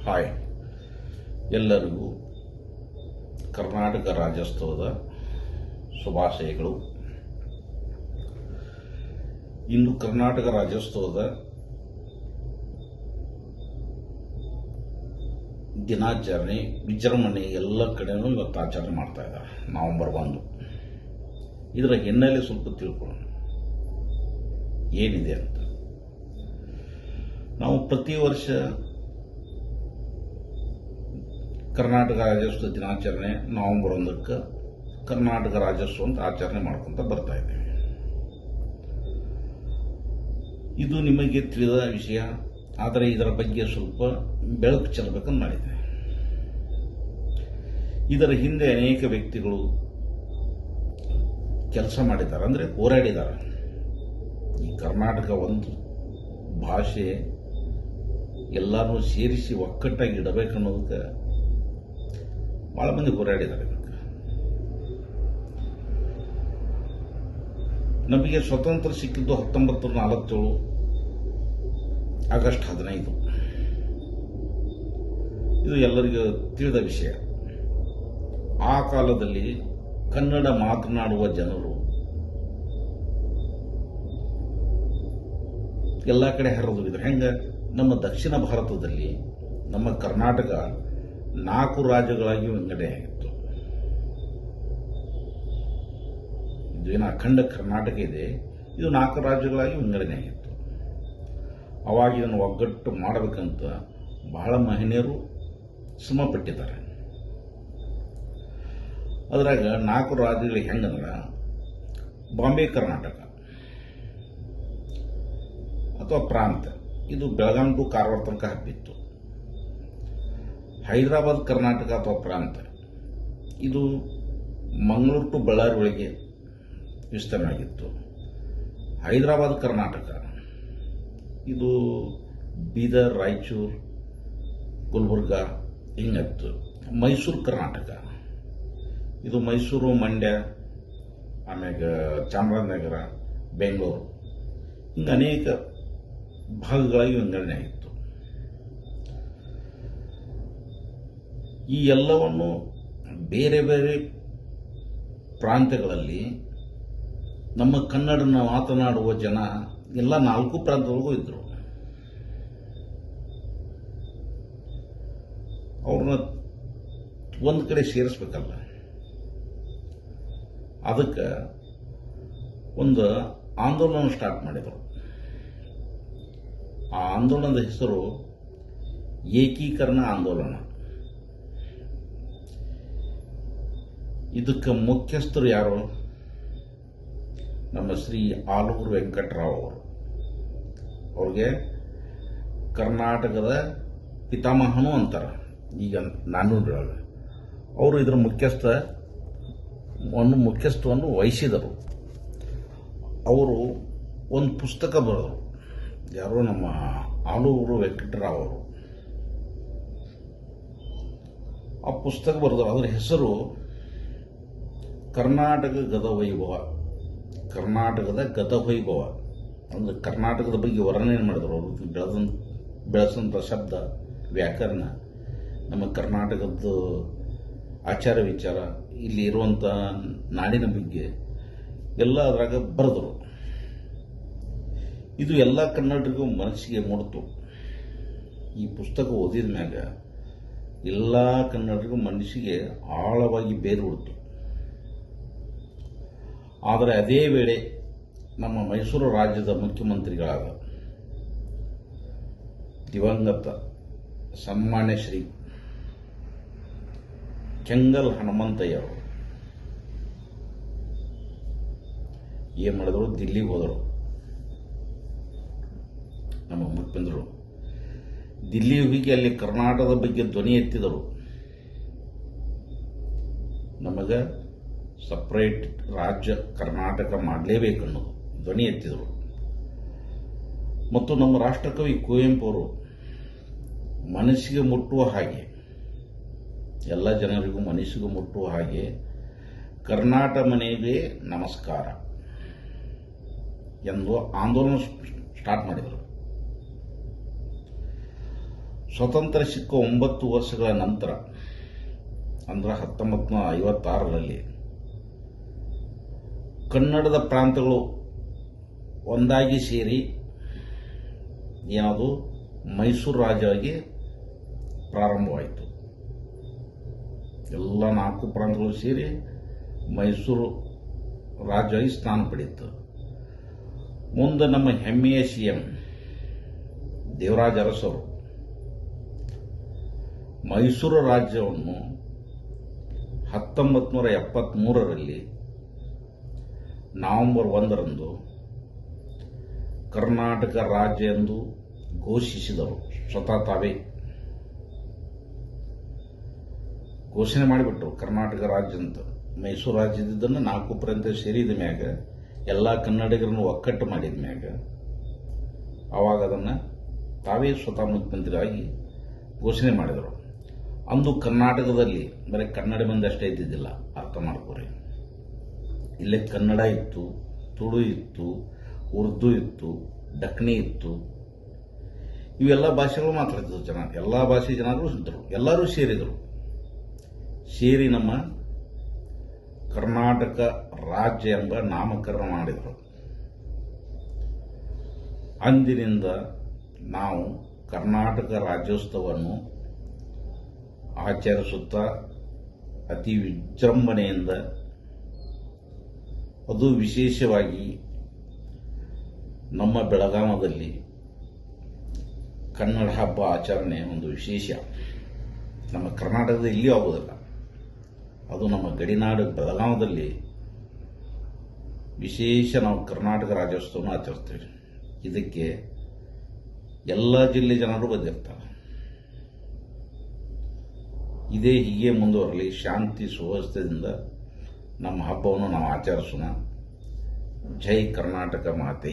Hi, ಎಲ್ಲರಿಗೂ ಕರ್ನಾಟಕ ರಾಜ್ಯೋತ್ಸವದ ಶುಭಾಶಯಗಳು. ಇಂದು ಕರ್ನಾಟಕ ರಾಜ್ಯೋತ್ಸವದ ದಿನಾಚರಣೆ ವಿಜೃಂಭಣೆ ಎಲ್ಲ ಕಡೆನೂ ಇವತ್ತು ಆಚರಣೆ ಮಾಡ್ತಾ ಇದ್ದಾರೆ. ನವೆಂಬರ್ 1 ಇದರ ಹಿನ್ನೆಲೆ ಸ್ವಲ್ಪ ತಿಳ್ಕೊಳ್ಳೋಣ ಏನಿದೆ ಅಂತ. ನಾವು ಪ್ರತಿ ವರ್ಷ ಕರ್ನಾಟಕ ರಾಜ್ಯೋತ್ಸವ ದಿನಾಚರಣೆ ನವೆಂಬರ್ 1ಕ್ಕೆ ಕರ್ನಾಟಕ ರಾಜ್ಯೋತ್ಸವ ಅಂತ ಆಚರಣೆ ಮಾಡ್ಕೊಂತ ಬರ್ತಾ ಇದ್ದೇವೆ. ಇದು ನಿಮಗೆ ತಿಳಿದ ವಿಷಯ, ಆದರೆ ಇದರ ಬಗ್ಗೆ ಸ್ವಲ್ಪ ಬೆಳಕು ಚೆಲ್ಲಬೇಕಂತ ಮಾಡಿದೆ. ಇದರ ಹಿಂದೆ ಅನೇಕ ವ್ಯಕ್ತಿಗಳು ಕೆಲಸ ಮಾಡಿದ್ದಾರೆ, ಅಂದರೆ ಹೋರಾಡಿದ್ದಾರೆ. ಈ ಕರ್ನಾಟಕ ಒಂದು ಭಾಷೆ ಎಲ್ಲರೂ ಸೇರಿಸಿ ಒಕ್ಕಟ್ಟಾಗಿ ಇಡಬೇಕನ್ನೋದಕ್ಕೆ ಬಹಳ ಮಂದಿ ಹೋರಾಡಿದ್ದಾರೆ. ನಮಗೆ ಸ್ವತಂತ್ರ ಸಿಕ್ಕಿದ್ದು 1947 ಆಗಸ್ಟ್ 15. ಇದು ಎಲ್ಲರಿಗೂ ತಿಳಿದ ವಿಷಯ. ಆ ಕಾಲದಲ್ಲಿ ಕನ್ನಡ ಮಾತನಾಡುವ ಜನರು ಎಲ್ಲ ಕಡೆ ಹರಿದು ಹೆಂಗ ನಮ್ಮ ದಕ್ಷಿಣ ಭಾರತದಲ್ಲಿ ನಮ್ಮ ಕರ್ನಾಟಕ 4 ರಾಜ್ಯಗಳಾಗಿ ವಿಂಗಡಣೆಯಾಗಿತ್ತು. ಇದು ಏನು ಅಖಂಡ ಕರ್ನಾಟಕ ಇದೆ, ಇದು 4 ರಾಜ್ಯಗಳಾಗಿ ವಿಂಗಡಣೆಯಾಗಿತ್ತು. ಅವಾಗ ಇದನ್ನು ಒಗ್ಗಟ್ಟು ಮಾಡಬೇಕಂತ ಬಹಳ ಮಹನೀಯರು ಶ್ರಮಪಟ್ಟಿದ್ದಾರೆ. ಅದ್ರಾಗ 4 ರಾಜ್ಯಗಳಿಗೆ ಹೆಂಗಂದ್ರೆ ಬಾಂಬೆ ಕರ್ನಾಟಕ ಅಥವಾ ಪ್ರಾಂತ, ಇದು ಬೆಳಗಾಂ ಟು ಕಾರವಾರ ತನಕ ಹಬ್ಬಿತ್ತು. ಹೈದರಾಬಾದ್ ಕರ್ನಾಟಕ ಅಥವಾ ಪ್ರಾಂತ, ಇದು ಮಂಗಳೂರು ಟು ಬಳ್ಳಾರಿ ಒಳಗೆ ವಿಸ್ತರಣೆ ಆಗಿತ್ತು. ಹೈದರಾಬಾದ್ ಕರ್ನಾಟಕ ಇದು ಬೀದರ್, ರಾಯಚೂರು, ಗುಲ್ಬರ್ಗ ಹಿಂಗಿತ್ತು. ಮೈಸೂರು ಕರ್ನಾಟಕ ಇದು ಮೈಸೂರು, ಮಂಡ್ಯ, ಆಮ್ಯಾಗ ಚಾಮರಾಜನಗರ, ಬೆಂಗಳೂರು ಹಿಂಗೆ ಅನೇಕ ಭಾಗಗಳಾಗಿ ವಿಂಗಡಣೆ ಆಗಿತ್ತು. ಈ ಎಲ್ಲವನ್ನು ಬೇರೆ ಬೇರೆ ಪ್ರಾಂತ್ಯಗಳಲ್ಲಿ ನಮ್ಮ ಕನ್ನಡನ ಮಾತನಾಡುವ ಜನ ಎಲ್ಲ 4 ಪ್ರಾಂತಗಳಿಗೂ ಇದ್ರು. ಅವ್ರನ್ನ ಒಂದು ಕಡೆ ಸೇರಿಸ್ಬೇಕಲ್ಲ, ಅದಕ್ಕೆ ಒಂದು ಆಂದೋಲನ ಸ್ಟಾರ್ಟ್ ಮಾಡಿದರು. ಆ ಆಂದೋಲನದ ಹೆಸರು ಏಕೀಕರಣ ಆಂದೋಲನ. ಇದಕ್ಕೆ ಮುಖ್ಯಸ್ಥರು ಯಾರು? ನಮ್ಮ ಶ್ರೀ ಆಲೂರು ವೆಂಕಟರಾವ್ ಅವರು. ಅವ್ರಿಗೆ ಕರ್ನಾಟಕದ ಪಿತಾಮಹನೂ ಅಂತಾರೆ ಈಗ ನಾನ್ನೂರೊಳಗೆ. ಅವರು ಇದರ ಮುಖ್ಯಸ್ಥವನ್ನು ವಹಿಸಿದರು. ಅವರು ಒಂದು ಪುಸ್ತಕ ಬರೆದರು. ಯಾರೋ ನಮ್ಮ ಆಲೂರು ವೆಂಕಟರಾವ್ ಅವರು ಆ ಪುಸ್ತಕ ಬರೆದರು. ಅದರ ಹೆಸರು ಕರ್ನಾಟಕ ಗತವೈಭವ. ಕರ್ನಾಟಕದ ಗತವೈಭವ ಅಂದರೆ ಕರ್ನಾಟಕದ ಬಗ್ಗೆ ವರ್ಣನೆ ಮಾಡಿದ್ರು. ಅವರು ಬೆಳೆಸಂಥ ಶಬ್ದ, ವ್ಯಾಕರಣ, ನಮ್ಮ ಕರ್ನಾಟಕದ ಆಚಾರ ವಿಚಾರ, ಇಲ್ಲಿ ಇರುವಂಥ ನಾಡಿನ ಬಗ್ಗೆ ಎಲ್ಲ ಅದರಾಗ ಬರೆದರು. ಇದು ಎಲ್ಲ ಕನ್ನಡಿಗರಿಗೂ ಮನಸ್ಸಿಗೆ ಮೂಡಿತು. ಈ ಪುಸ್ತಕ ಓದಿದ ಮ್ಯಾಗ ಎಲ್ಲ ಕನ್ನಡಿಗರಿಗೂ ಮನಸ್ಸಿಗೆ ಆಳವಾಗಿ ಬೇರು ಬಿಡ್ತು. ಆದರೆ ಅದೇ ವೇಳೆ ನಮ್ಮ ಮೈಸೂರು ರಾಜ್ಯದ ಮುಖ್ಯಮಂತ್ರಿಗಳಾದ ದಿವಂಗತ ಸನ್ಮಾನ್ಯ ಶ್ರೀ ಕೆಂಗಲ್ ಹನುಮಂತಯ್ಯ ಅವರು ಏನು ಮಾಡಿದ್ರು? ದಿಲ್ಲಿಗೆ ಹೋದರು. ನಮ್ಮ ಮುಖ್ಯಮಂತ್ರಿಗಳು ದಿಲ್ಲಿ ಹೋಗಿ ಅಲ್ಲಿ ಕರ್ನಾಟಕದ ಬಗ್ಗೆ ಧ್ವನಿ ಎತ್ತಿದರು. ನಮಗೆ ಸಪ್ರೇಟ್ ರಾಜ್ಯ ಕರ್ನಾಟಕ ಮಾಡಲೇಬೇಕನ್ನೋದು ಧ್ವನಿ ಎತ್ತಿದರು. ಮತ್ತು ನಮ್ಮ ರಾಷ್ಟ್ರಕವಿ ಕುವೆಂಪು ಅವರು ಮನಸ್ಸಿಗೆ ಮುಟ್ಟುವ ಹಾಗೆ, ಎಲ್ಲ ಜನರಿಗೂ ಮನಸ್ಸಿಗೆ ಮುಟ್ಟುವ ಹಾಗೆ ಕರ್ನಾಟಕ ಮನೆಗೆ ನಮಸ್ಕಾರ ಎಂದು ಆಂದೋಲನ ಸ್ಟಾರ್ಟ್ ಮಾಡಿದರು. ಸ್ವತಂತ್ರ ಸಿಕ್ಕ 9 ವರ್ಷಗಳ ನಂತರ ಅಂದ್ರೆ 1956ರಲ್ಲಿ ಕನ್ನಡದ ಪ್ರಾಂತಗಳು ಒಂದಾಗಿ ಸೇರಿ ಏನದು ಮೈಸೂರು ರಾಜ್ಯವಾಗಿ ಪ್ರಾರಂಭವಾಯಿತು. ಎಲ್ಲ 4 ಪ್ರಾಂತಗಳು ಸೇರಿ ಮೈಸೂರು ರಾಜ್ಯವಾಗಿ ಸ್ಥಾನ ಪಡೆಯಿತು. ಮುಂದೆ ನಮ್ಮ ಹೆಮ್ಮೆಯ CM ದೇವರಾಜ ಅರಸರು ಮೈಸೂರು ರಾಜ್ಯವನ್ನು 1973ರಲ್ಲಿ ನವೆಂಬರ್ 1ರಂದು ಕರ್ನಾಟಕ ರಾಜ್ಯ ಎಂದು ಘೋಷಿಸಿದರು. ಸ್ವತಃ ತಾವೇ ಘೋಷಣೆ ಮಾಡಿಬಿಟ್ರು ಕರ್ನಾಟಕ ರಾಜ್ಯ ಅಂತ. ಮೈಸೂರು ರಾಜ್ಯದಿದ್ದನ್ನು 4 ಪ್ರಾಂತ ಸೇರಿದ ಮ್ಯಾಗ ಎಲ್ಲ ಕನ್ನಡಿಗರನ್ನು ಒಕ್ಕಟ್ಟು ಮಾಡಿದ ಮ್ಯಾಗ ಆವಾಗ ಅದನ್ನು ತಾವೇ ಸ್ವತಃ ಮುಖ್ಯಮಂತ್ರಿಯಾಗಿ ಘೋಷಣೆ ಮಾಡಿದರು. ಅಂದು ಕರ್ನಾಟಕದಲ್ಲಿ ಬರೀ ಕನ್ನಡ ಮಂದಿ ಅಷ್ಟೇ ಇದ್ದಿದ್ದಿಲ್ಲ, ಅರ್ಥ ಮಾಡ್ಕೋರಿ. ಇಲ್ಲೇ ಕನ್ನಡ ಇತ್ತು, ತುಳು ಇತ್ತು, ಉರ್ದು ಇತ್ತು, ದಕ್ಕನಿ ಇತ್ತು. ಇವೆಲ್ಲ ಭಾಷೆಗಳು ಮಾತಾಡ್ತಿದ್ರು ಜನ. ಎಲ್ಲ ಭಾಷೆ ಜನರು ಇದ್ದರು, ಎಲ್ಲರೂ ಸೇರಿದರು. ಸೇರಿ ನಮ್ಮ ಕರ್ನಾಟಕ ರಾಜ್ಯ ಎಂಬ ನಾಮಕರಣ ಮಾಡಿದರು. ಅಂದಿನಿಂದ ನಾವು ಕರ್ನಾಟಕ ರಾಜ್ಯೋತ್ಸವವನ್ನು ಆಚರಿಸುತ್ತಾ ಅತಿ ವಿಜೃಂಭಣೆಯಿಂದ, ಅದು ವಿಶೇಷವಾಗಿ ನಮ್ಮ ಬೆಳಗಾವದಲ್ಲಿ ಕನ್ನಡ ಹಬ್ಬ ಆಚರಣೆ ಒಂದು ವಿಶೇಷ. ನಮ್ಮ ಕರ್ನಾಟಕದ ಇಲ್ಲಿಯೂ ಆಗುವುದಿಲ್ಲ, ಅದು ನಮ್ಮ ಗಡಿನಾಡು ಬೆಳಗಾವದಲ್ಲಿ ವಿಶೇಷ ನಾವು ಕರ್ನಾಟಕ ರಾಜ್ಯೋತ್ಸವವನ್ನು ಆಚರಿಸ್ತೇವೆ. ಇದಕ್ಕೆ ಎಲ್ಲ ಜಿಲ್ಲೆ ಜನರು ಬಂದಿರ್ತಾರೆ. ಇದೇ ಹೀಗೆ ಮುಂದುವರಲಿ. ಶಾಂತಿ ಸುವ್ಯವಸ್ಥೆಯಿಂದ ನಮ್ಮ ಹಬ್ಬವನ್ನು ನಾವು ಆಚರಿಸೋಣ. ಜೈ ಕರ್ನಾಟಕ ಮಾತೆ.